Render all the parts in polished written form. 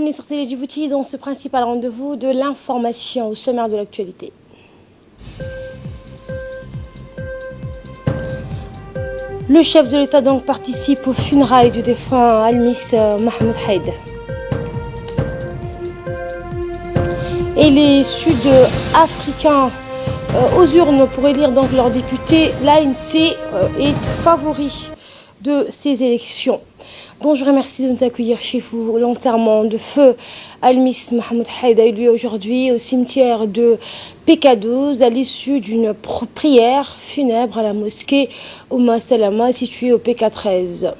bienvenue sur Télé Djibouti dans ce principal rendez-vous de l'information au sommaire de l'actualité. Le chef de l'État donc participe aux funérailles du défunt Al-Miss Mahmoud Haïd. Et les Sud-Africains aux urnes pour élire donc leurs députés, l'ANC est favori de ces élections. Bonjour et merci de nous accueillir chez vous. L'enterrement de feu Al-Miss Mahmoud Haïd a eu lieu aujourd'hui au cimetière de PK12 à l'issue d'une prière funèbre à la mosquée Oumma Salama située au PK13.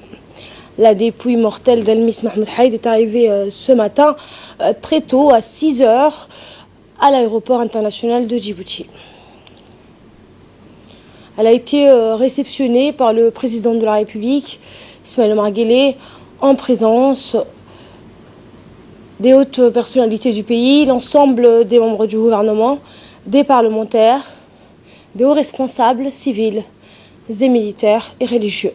La dépouille mortelle d'Al-Miss Mahmoud Haïd est arrivée ce matin très tôt à 6 h à l'aéroport international de Djibouti. Elle a été réceptionnée par le président de la République, Ismaël Omar Guelleh, en présence des hautes personnalités du pays, l'ensemble des membres du gouvernement, des parlementaires, des hauts responsables civils et militaires et religieux.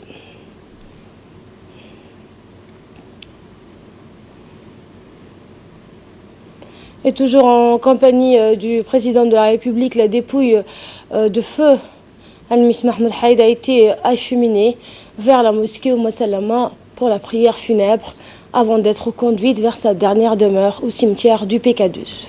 Et toujours en compagnie du président de la République, la dépouille de feu Al-Miss Mahmoud Haïd a été acheminée vers la mosquée Oumma Salama pour la prière funèbre avant d'être conduite vers sa dernière demeure au cimetière du PK12.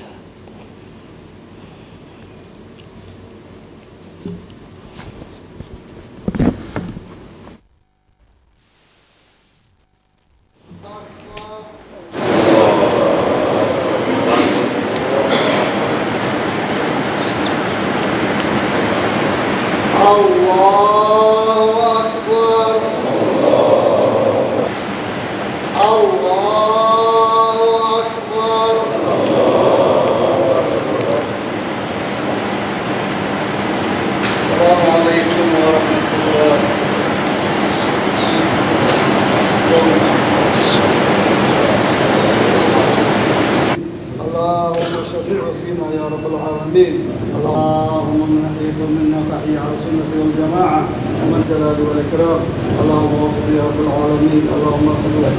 اللهم من أحييكم منا فأحيي على السنة والجماعة ومن الجلال والإكرام اللهم وفق يا رب العالمين اللهم اغفر له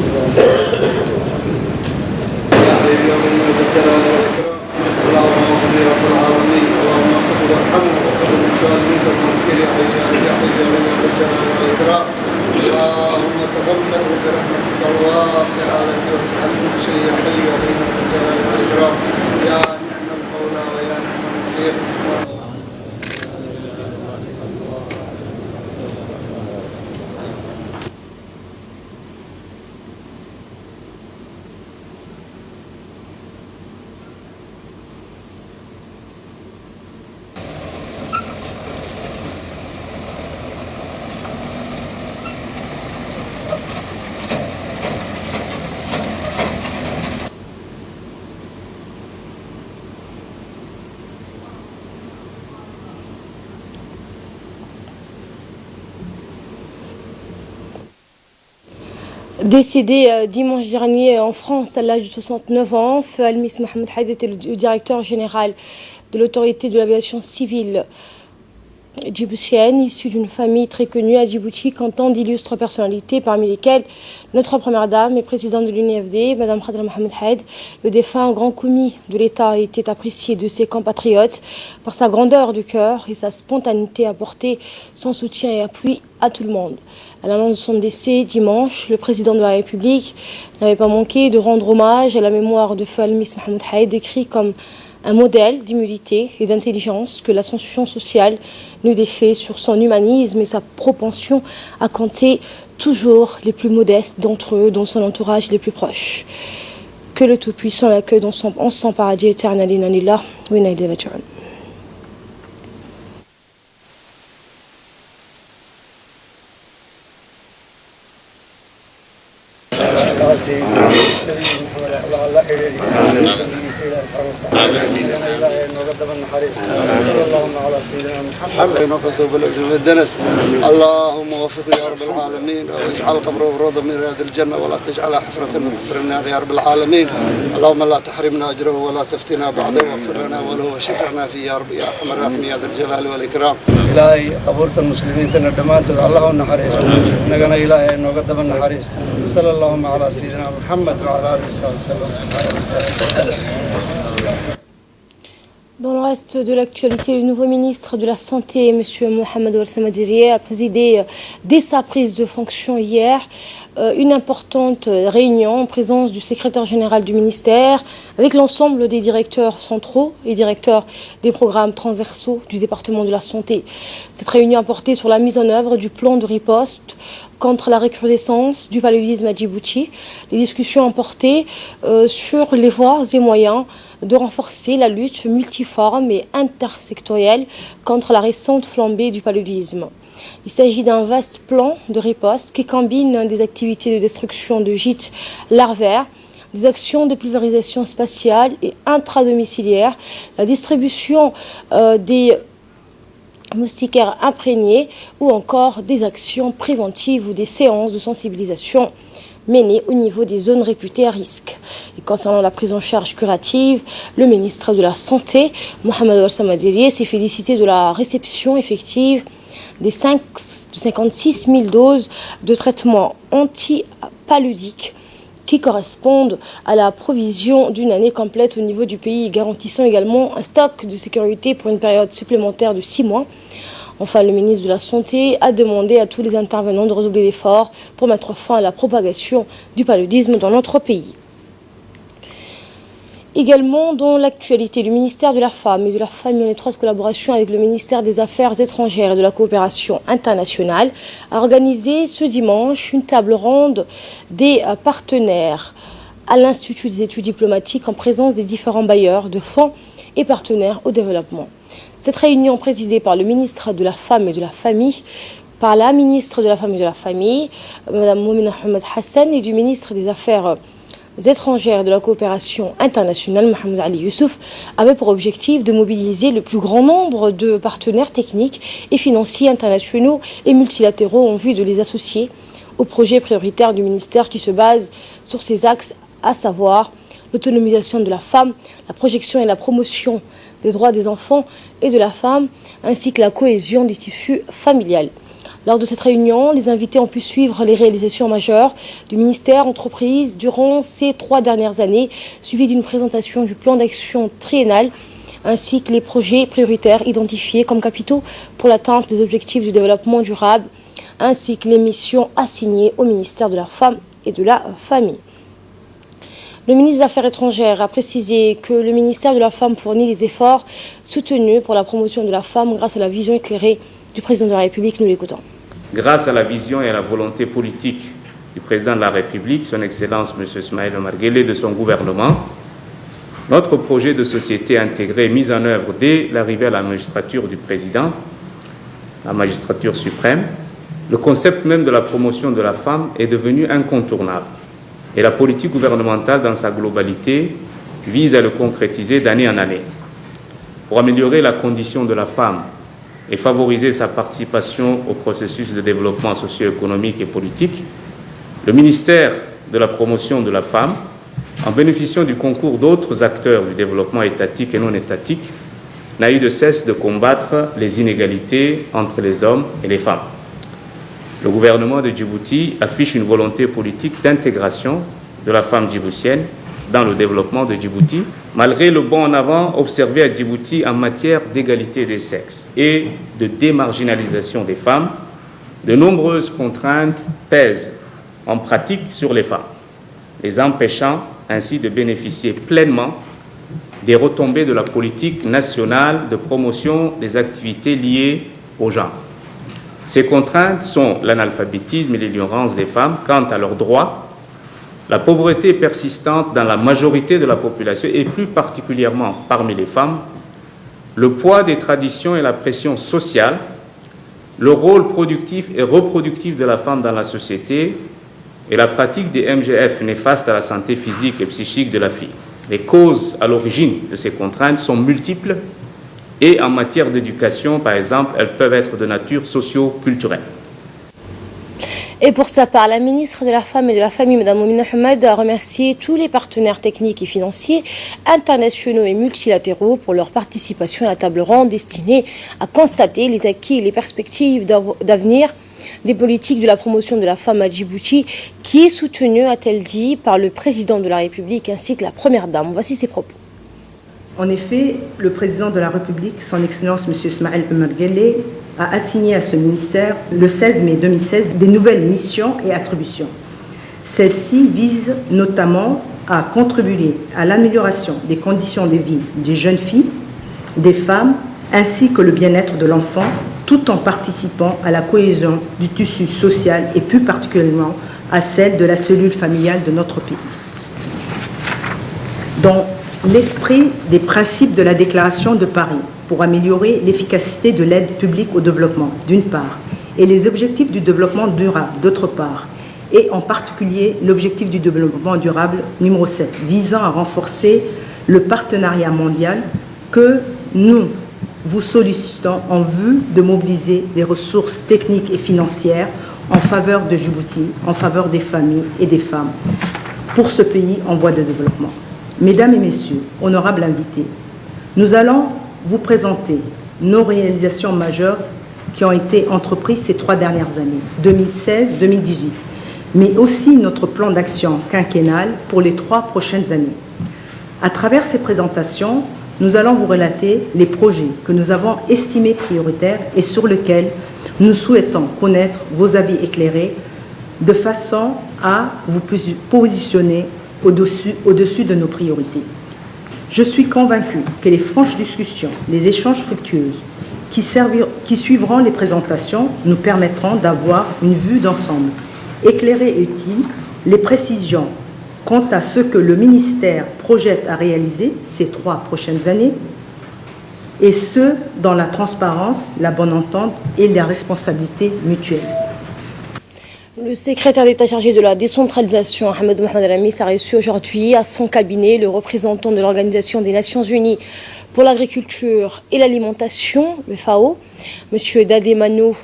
يا حي يا قيوم ذا الجلال والإكرام اللهم وفق يا رب العالمين اللهم اغفر له وارحمه وخذ الإنسان منك المنكر يا حي يا قيوم ذا الجلال والإكرام اللهم تغمده برحمتك الواسعة التي وسعت كل شيء يا حي يا قيوم ذا الجلال والإكرام يا نعم المولى ويا نعم النصير. Décédé dimanche dernier en France à l'âge de 69 ans, feu Al-Miss Mahmoud Haïd était le directeur général de l'autorité de l'aviation civile djiboutienne, issu d'une famille très connue à Djibouti, comptant d'illustres personnalités, parmi lesquelles notre première dame et présidente de l'UNFD, Mme Khadra Mahmoud Haïd. Le défunt grand commis de l'État était apprécié de ses compatriotes par sa grandeur de cœur et sa spontanéité à apporter son soutien et appui à tout le monde. À l'annonce de son décès dimanche, le président de la République n'avait pas manqué de rendre hommage à la mémoire de feu Al-Miss Mahmoud Haïd, décrit comme un modèle d'humilité et d'intelligence que l'ascension sociale nous défait sur son humanisme et sa propension à compter toujours les plus modestes d'entre eux dans son entourage les plus proches. Que le Tout-Puissant l'accueille dans son paradis éternel. Inna lillahi wa inna ilayhi raji'un. إلى آمين إلهي نقدم النحريس صلى اللهم على سيدنا محمد نقذ بالأجر الدنس اللهم وفقه يا رب العالمين واجعل قبره روضة من رياض الجنة ولا تجعلها حفرة من حفر النار يا رب العالمين اللهم لا تحرمنا أجره ولا تفتنا بعده واغفر لنا وله وشفعنا فيه يا رب يا أرحم الراحمين يا ذا الجلال والإكرام إلهي قبورة المسلمين تندمات الله النحريس نقنا إلهي نقدم النحريس صلى اللهم على سيدنا محمد وعلى آله وصحبه وسلم. Dans le reste de l'actualité, le nouveau ministre de la Santé, M. Mohamed Ouel Samadirié, a présidé dès sa prise de fonction hier une importante réunion en présence du secrétaire général du ministère avec l'ensemble des directeurs centraux et directeurs des programmes transversaux du département de la santé. Cette réunion a porté sur la mise en œuvre du plan de riposte contre la recrudescence du paludisme à Djibouti. Les discussions ont porté sur les voies et moyens de renforcer la lutte multiforme et intersectorielle contre la récente flambée du paludisme. Il s'agit d'un vaste plan de riposte qui combine des activités de destruction de gîtes larvaires, des actions de pulvérisation spatiale et intradomiciliaire, la distribution des moustiquaires imprégnés ou encore des actions préventives ou des séances de sensibilisation menées au niveau des zones réputées à risque. Et concernant la prise en charge curative, le ministre de la Santé, Mohamed Ouel Samadirié, s'est félicité de la réception effective des 56 000 doses de traitement anti-paludique qui correspondent à la provision d'une année complète au niveau du pays, garantissant également un stock de sécurité pour une période supplémentaire de 6 mois. Enfin, le ministre de la Santé a demandé à tous les intervenants de redoubler d'efforts pour mettre fin à la propagation du paludisme dans notre pays. Également dans l'actualité, le ministère de la Femme et de la Famille, en étroite collaboration avec le ministère des Affaires étrangères et de la coopération internationale, a organisé ce dimanche une table ronde des partenaires à l'Institut des études diplomatiques en présence des différents bailleurs de fonds et partenaires au développement. Cette réunion présidée par le ministre de la Femme et de la Famille, par la ministre de la Femme et de la Famille, Mme Moumina Ahmed Hassan, et du ministre des Affaires étrangères de la coopération internationale, Mohamed Ali Youssouf, avait pour objectif de mobiliser le plus grand nombre de partenaires techniques et financiers internationaux et multilatéraux en vue de les associer aux projets prioritaires du ministère qui se basent sur ces axes, à savoir l'autonomisation de la femme, la projection et la promotion des droits des enfants et de la femme, ainsi que la cohésion du tissu familial. Lors de cette réunion, les invités ont pu suivre les réalisations majeures du ministère entreprise durant ces 3 dernières années, suivies d'une présentation du plan d'action triennal, ainsi que les projets prioritaires identifiés comme capitaux pour l'atteinte des objectifs du développement durable, ainsi que les missions assignées au ministère de la Femme et de la Famille. Le ministre des Affaires étrangères a précisé que le ministère de la Femme fournit des efforts soutenus pour la promotion de la femme grâce à la vision éclairée du président de la République. Nous l'écoutons. Grâce à la vision et à la volonté politique du président de la République, son Excellence M. Ismaël Omar Guelleh, de son gouvernement, notre projet de société intégrée mis en œuvre dès l'arrivée à la magistrature du président, la magistrature suprême, le concept même de la promotion de la femme est devenu incontournable. Et la politique gouvernementale dans sa globalité vise à le concrétiser d'année en année. Pour améliorer la condition de la femme et favoriser sa participation au processus de développement socio-économique et politique, le ministère de la promotion de la femme, en bénéficiant du concours d'autres acteurs du développement étatique et non étatique, n'a eu de cesse de combattre les inégalités entre les hommes et les femmes. Le gouvernement de Djibouti affiche une volonté politique d'intégration de la femme djiboutienne dans le développement de Djibouti, malgré le bond en avant observé à Djibouti en matière d'égalité des sexes et de démarginalisation des femmes. De nombreuses contraintes pèsent en pratique sur les femmes, les empêchant ainsi de bénéficier pleinement des retombées de la politique nationale de promotion des activités liées au genre. Ces contraintes sont l'analphabétisme et l'ignorance des femmes quant à leurs droits, la pauvreté persistante dans la majorité de la population et plus particulièrement parmi les femmes, le poids des traditions et la pression sociale, le rôle productif et reproductif de la femme dans la société et la pratique des MGF néfastes à la santé physique et psychique de la fille. Les causes à l'origine de ces contraintes sont multiples et en matière d'éducation, par exemple, elles peuvent être de nature socio-culturelle. Et pour sa part, la ministre de la Femme et de la Famille, Mme Moumina Ahmed, a remercié tous les partenaires techniques et financiers, internationaux et multilatéraux pour leur participation à la table ronde destinée à constater les acquis et les perspectives d'avenir des politiques de la promotion de la femme à Djibouti, qui est soutenue, a-t-elle dit, par le président de la République ainsi que la première dame. Voici ses propos. En effet, le président de la République, son Excellence M. Smaïl Omar Guelleh, a assigné à ce ministère, le 16 mai 2016, des nouvelles missions et attributions. Celles-ci visent notamment à contribuer à l'amélioration des conditions de vie des jeunes filles, des femmes, ainsi que le bien-être de l'enfant, tout en participant à la cohésion du tissu social et plus particulièrement à celle de la cellule familiale de notre pays. Dans l'esprit des principes de la Déclaration de Paris, pour améliorer l'efficacité de l'aide publique au développement, d'une part, et les objectifs du développement durable, d'autre part, et en particulier l'objectif du développement durable numéro 7, visant à renforcer le partenariat mondial que nous vous sollicitons en vue de mobiliser des ressources techniques et financières en faveur de Djibouti, en faveur des familles et des femmes, pour ce pays en voie de développement. Mesdames et messieurs, honorables invités, nous allons vous présenter nos réalisations majeures qui ont été entreprises ces 3 dernières années, 2016-2018, mais aussi notre plan d'action quinquennal pour les 3 prochaines années. À travers ces présentations, nous allons vous relater les projets que nous avons estimés prioritaires et sur lesquels nous souhaitons connaître vos avis éclairés de façon à vous positionner au-dessus de nos priorités. Je suis convaincue que les franches discussions, les échanges fructueux qui suivront les présentations nous permettront d'avoir une vue d'ensemble éclairée et utile, les précisions quant à ce que le ministère projette à réaliser ces 3 prochaines années, et ce, dans la transparence, la bonne entente et la responsabilité mutuelle. Le secrétaire d'État chargé de la décentralisation, Ahmed Mohamed Al-Amis, a reçu aujourd'hui à son cabinet le représentant de l'Organisation des Nations Unies pour l'agriculture et l'alimentation, le FAO, M. Dademano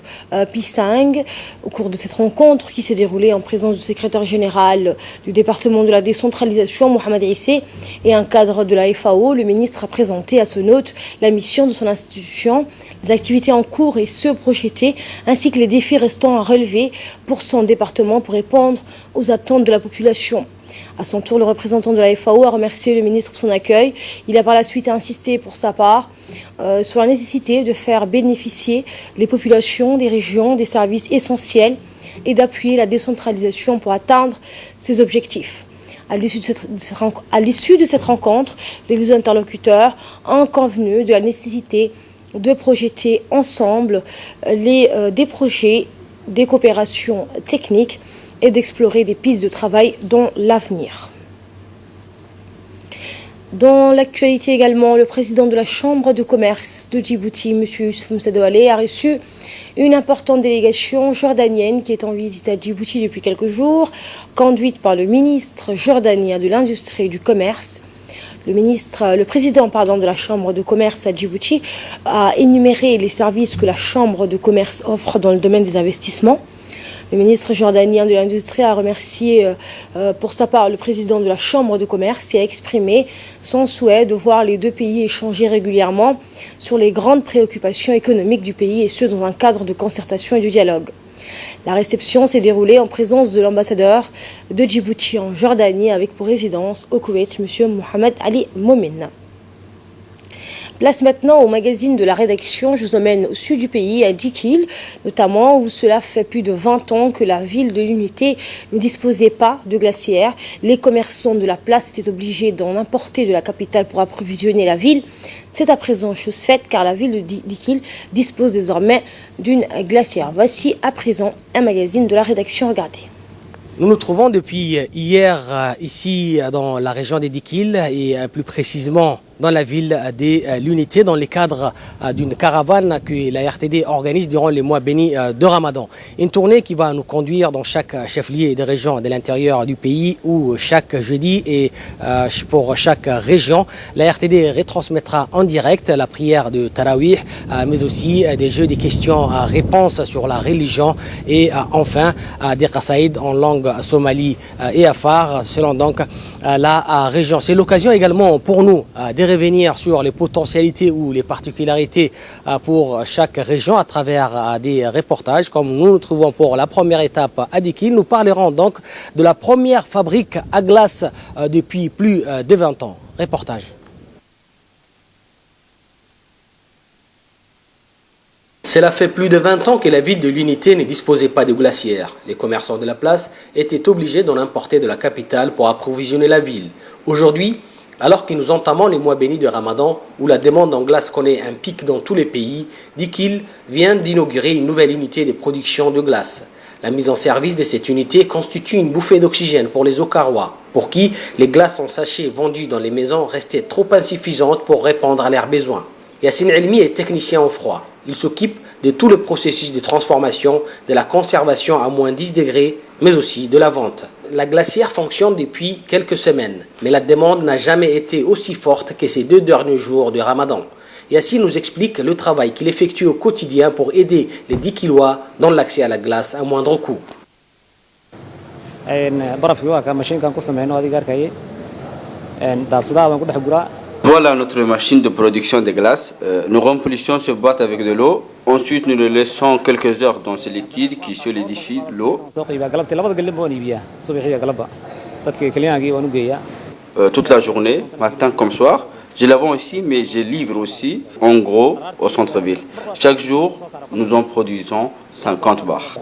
Pisang. Au cours de cette rencontre qui s'est déroulée en présence du secrétaire général du département de la décentralisation, Mohamed Issé, et un cadre de la FAO, le ministre a présenté à son hôte la mission de son institution, les activités en cours et ceux projetés, ainsi que les défis restants à relever pour son département pour répondre aux attentes de la population. À son tour, le représentant de la FAO a remercié le ministre pour son accueil. Il a par la suite insisté pour sa part sur la nécessité de faire bénéficier les populations des régions des services essentiels et d'appuyer la décentralisation pour atteindre ces objectifs. À l'issue de cette rencontre, les 2 interlocuteurs ont convenu de la nécessité de projeter ensemble des projets, des coopérations techniques et d'explorer des pistes de travail dans l'avenir. Dans l'actualité également, le président de la Chambre de commerce de Djibouti, M. Youssouf Msadoualé, a reçu une importante délégation jordanienne qui est en visite à Djibouti depuis quelques jours, conduite par le ministre jordanien de l'Industrie et du Commerce. Le président de la Chambre de commerce à Djibouti a énuméré les services que la Chambre de commerce offre dans le domaine des investissements. Le ministre jordanien de l'Industrie a remercié pour sa part le président de la Chambre de commerce et a exprimé son souhait de voir les 2 pays échanger régulièrement sur les grandes préoccupations économiques du pays et ce dans un cadre de concertation et de dialogue. La réception s'est déroulée en présence de l'ambassadeur de Djibouti en Jordanie avec pour résidence au Koweït, M. Mohamed Ali Momin. Place maintenant au magazine de la rédaction. Je vous emmène au sud du pays, à Dikil, notamment où cela fait plus de 20 ans que la ville de l'Unité ne disposait pas de glacière. Les commerçants de la place étaient obligés d'en importer de la capitale pour approvisionner la ville. C'est à présent chose faite car la ville de Dikil dispose désormais d'une glacière. Voici à présent un magazine de la rédaction. Regardez. Nous nous trouvons depuis hier ici dans la région de Dikil et plus précisément dans la ville de l'Unité dans le cadre d'une caravane que la RTD organise durant les mois bénis de Ramadan. Une tournée qui va nous conduire dans chaque chef-lieu des régions de l'intérieur du pays où chaque jeudi et pour chaque région, la RTD retransmettra en direct la prière de Tarawih, mais aussi des jeux de questions-réponses sur la religion et enfin des qasaïd en langue somali et afar selon donc la région. C'est l'occasion également pour nous de revenir sur les potentialités ou les particularités pour chaque région à travers des reportages. Comme nous nous trouvons pour la première étape à Dikil, nous parlerons donc de la première fabrique à glace depuis plus de 20 ans. Reportage. Cela fait plus de 20 ans que la ville de l'Unité ne disposait pas de glacière. Les commerçants de la place étaient obligés d'en importer de la capitale pour approvisionner la ville. Aujourd'hui, alors que nous entamons les mois bénis de Ramadan, où la demande en glace connaît un pic dans tous les pays, Dikil vient d'inaugurer une nouvelle unité de production de glace. La mise en service de cette unité constitue une bouffée d'oxygène pour les Okarois, pour qui les glaces en sachet vendues dans les maisons restaient trop insuffisantes pour répondre à leurs besoins. Yassine Elmi est technicien en froid. Il s'occupe de tout le processus de transformation, de la conservation à moins 10 degrés, mais aussi de la vente. La glacière fonctionne depuis quelques semaines, mais la demande n'a jamais été aussi forte que ces 2 derniers jours de Ramadan. Yassine nous explique le travail qu'il effectue au quotidien pour aider les Dikilois dans l'accès à la glace à moindre coût. Voilà notre machine de production de glace. Nous remplissons ce boîte avec de l'eau. Ensuite, nous le laissons quelques heures dans ce liquide qui solidifie l'eau. Toute la journée, matin comme soir. Je la vends ici, mais je livre aussi, en gros, au centre-ville. Chaque jour, nous en produisons 50 bars.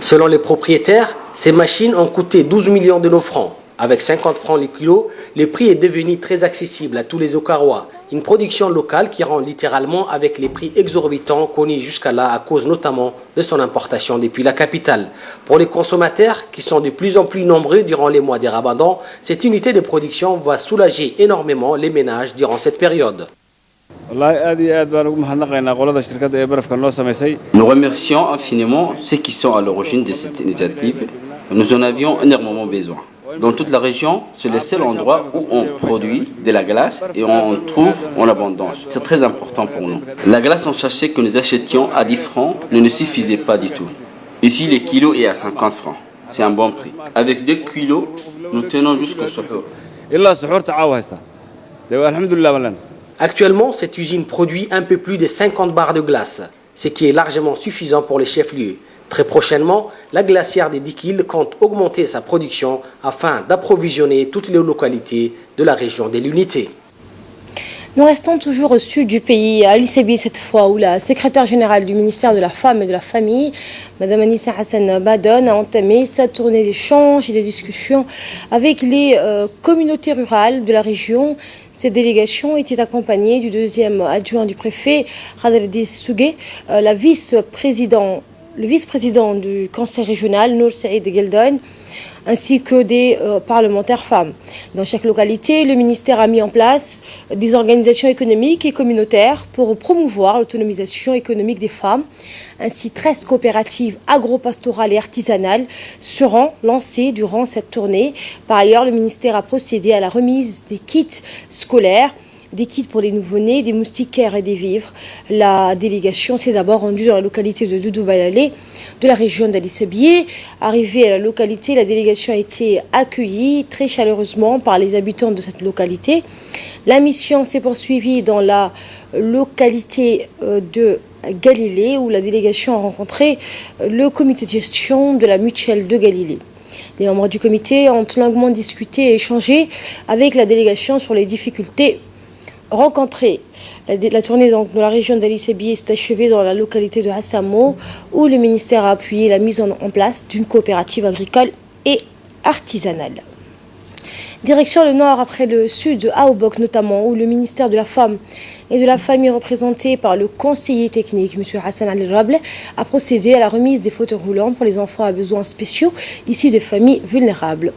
Selon les propriétaires, ces machines ont coûté 12 millions de nos francs. Avec 50 francs le kilo, le prix est devenu très accessible à tous les Okarois. Une production locale qui rend littéralement avec les prix exorbitants connus jusqu'à là à cause notamment de son importation depuis la capitale. Pour les consommateurs qui sont de plus en plus nombreux durant les mois des Ramadan, cette unité de production va soulager énormément les ménages durant cette période. Nous remercions infiniment ceux qui sont à l'origine de cette initiative. Nous en avions énormément besoin. Dans toute la région, c'est le seul endroit où on produit de la glace et on en trouve en abondance. C'est très important pour nous. La glace en sachet que nous achetions à 10 francs ne nous suffisait pas du tout. Ici, le kilo est à 50 francs. C'est un bon prix. Avec 2 kilos, nous tenons jusqu'au soir. Actuellement, cette usine produit un peu plus de 50 barres de glace, ce qui est largement suffisant pour les chefs-lieux. Très prochainement, la glacière des Dikil compte augmenter sa production afin d'approvisionner toutes les localités de la région de l'Unité. Nous restons toujours au sud du pays, à Lissébi cette fois, où la secrétaire générale du ministère de la Femme et de la Famille, Mme Anissa Hassan Badon, a entamé sa tournée d'échanges et de discussions avec les communautés rurales de la région. Cette délégation était accompagnée du deuxième adjoint du préfet, Khadreddi Sougué, le vice-président du conseil régional, Nour Saïd Geldon, ainsi que des parlementaires femmes. Dans chaque localité, le ministère a mis en place des organisations économiques et communautaires pour promouvoir l'autonomisation économique des femmes. Ainsi, 13 coopératives agro-pastorales et artisanales seront lancées durant cette tournée. Par ailleurs, le ministère a procédé à la remise des kits scolaires, des kits pour les nouveau-nés, des moustiquaires et des vivres. La délégation s'est d'abord rendue dans la localité de Doudou Balalé, de la région d'Ali-Sabié. Arrivée à la localité, la délégation a été accueillie très chaleureusement par les habitants de cette localité. La mission s'est poursuivie dans la localité de Galilée, où la délégation a rencontré le comité de gestion de la mutuelle de Galilée. Les membres du comité ont longuement discuté et échangé avec la délégation sur les difficultés rencontrées. La tournée donc, de la région d'Ali-Sabié s'est achevée dans la localité de Hassamo, où le ministère a appuyé la mise en place d'une coopérative agricole et artisanale. Direction le nord après le sud de Aobok notamment, où le ministère de la Femme et de la Famille représenté par le conseiller technique, M. Hassan Al-Rable, a procédé à la remise des fauteuils roulants pour les enfants à besoins spéciaux issus de familles vulnérables.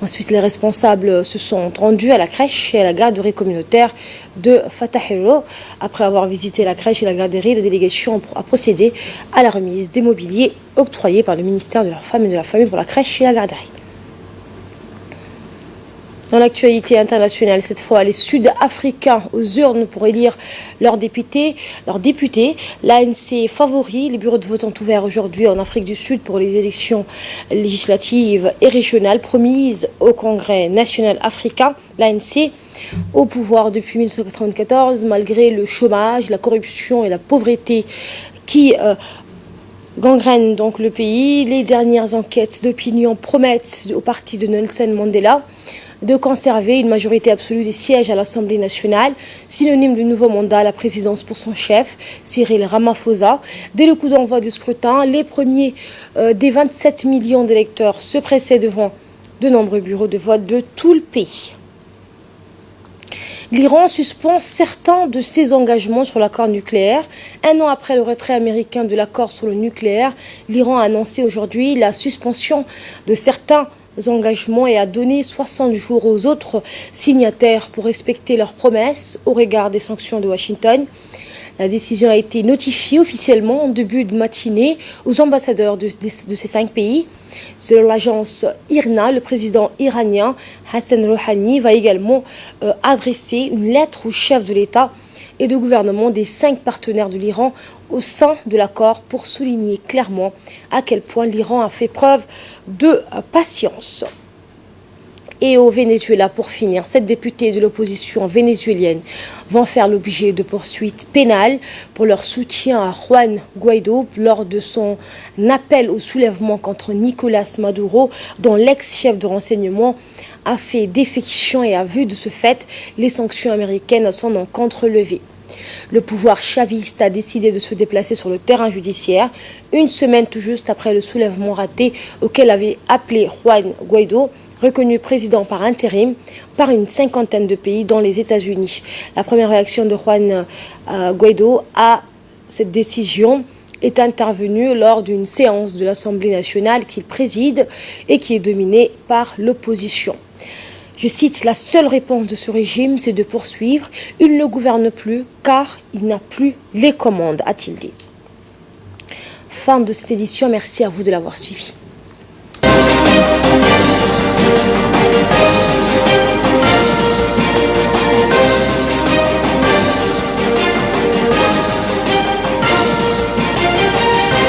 Ensuite, les responsables se sont rendus à la crèche et à la garderie communautaire de Fatahero. Après avoir visité la crèche et la garderie, la délégation a procédé à la remise des mobiliers octroyés par le ministère de la Femme et de la Famille pour la crèche et la garderie. Dans l'actualité internationale, cette fois, les Sud-Africains aux urnes pour élire leurs députés. L'ANC favori. Les bureaux de vote ont ouvert aujourd'hui en Afrique du Sud pour les élections législatives et régionales promises au Congrès national africain. L'ANC au pouvoir depuis 1994, malgré le chômage, la corruption et la pauvreté qui gangrènent donc le pays. Les dernières enquêtes d'opinion promettent au parti de Nelson Mandela de conserver une majorité absolue des sièges à l'Assemblée nationale, synonyme de nouveau mandat à la présidence pour son chef, Cyril Ramaphosa. Dès le coup d'envoi du scrutin, les premiers des 27 millions d'électeurs se pressaient devant de nombreux bureaux de vote de tout le pays. L'Iran suspend certains de ses engagements sur l'accord nucléaire. Un an après le retrait américain de l'accord sur le nucléaire, l'Iran a annoncé aujourd'hui la suspension de certains engagements et a donné 60 jours aux autres signataires pour respecter leurs promesses au regard des sanctions de Washington. La décision a été notifiée officiellement en début de matinée aux ambassadeurs de ces 5 pays. Selon l'agence IRNA, le président iranien Hassan Rouhani va également adresser une lettre au chef de l'État et de gouvernement des 5 partenaires de l'Iran au sein de l'accord pour souligner clairement à quel point l'Iran a fait preuve de patience. Et au Venezuela, pour finir, 7 députés de l'opposition vénézuélienne vont faire l'objet de poursuites pénales pour leur soutien à Juan Guaidó lors de son appel au soulèvement contre Nicolas Maduro, dont l'ex-chef de renseignement a fait défection et a vu de ce fait les sanctions américaines à son encontre levées. Le pouvoir chaviste a décidé de se déplacer sur le terrain judiciaire, une semaine tout juste après le soulèvement raté auquel avait appelé Juan Guaidó, reconnu président par intérim par une 50aine de pays dont les États-Unis. La première réaction de Juan Guaidó à cette décision est intervenue lors d'une séance de l'Assemblée nationale qu'il préside et qui est dominée par l'opposition. Je cite, la seule réponse de ce régime, c'est de poursuivre. Il ne gouverne plus car il n'a plus les commandes, a-t-il dit. Fin de cette édition, merci à vous de l'avoir suivi.